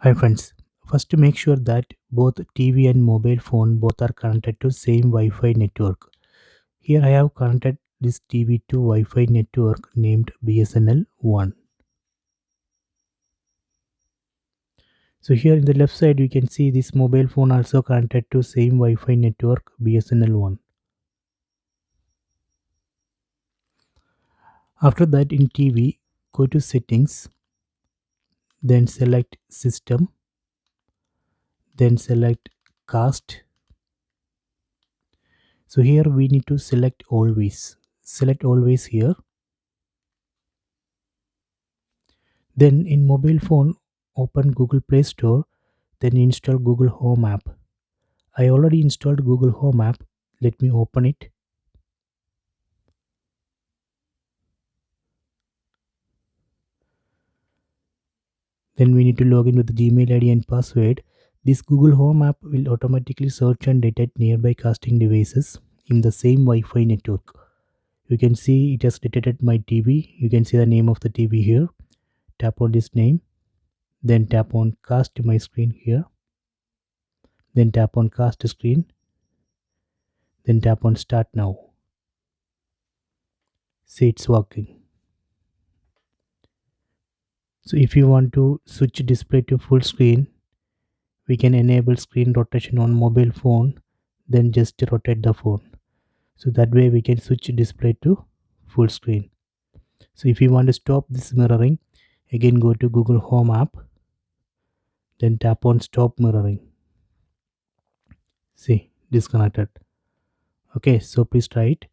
Hi friends, first to make sure that both TV and mobile phone both are connected to same Wi-Fi network. Here I have connected this TV to Wi-Fi network named BSNL 1. So here in the left side you can see this mobile phone also connected to same Wi-Fi network BSNL 1. After that in TV, go to settings, then select system, then select cast. So here we need to select always. Select always here. Then in mobile phone, open Google Play Store, then install Google Home app. I already installed Google Home app. Let me open it. Then we need to log in with the Gmail ID and password. This Google Home app will automatically search and detect nearby casting devices in the same Wi-Fi network. You can see it has detected my TV. You can see the name of the TV here. Tap on this name. Then tap on cast my screen here. Then tap on cast screen. Then tap on start now. See, it's working. So if you want to switch display to full screen, we can enable screen rotation on mobile phone, then just rotate the phone. So that way we can switch display to full screen. So if you want to stop this mirroring, again go to Google Home app, then tap on stop mirroring. See, disconnected. Okay, so please try it.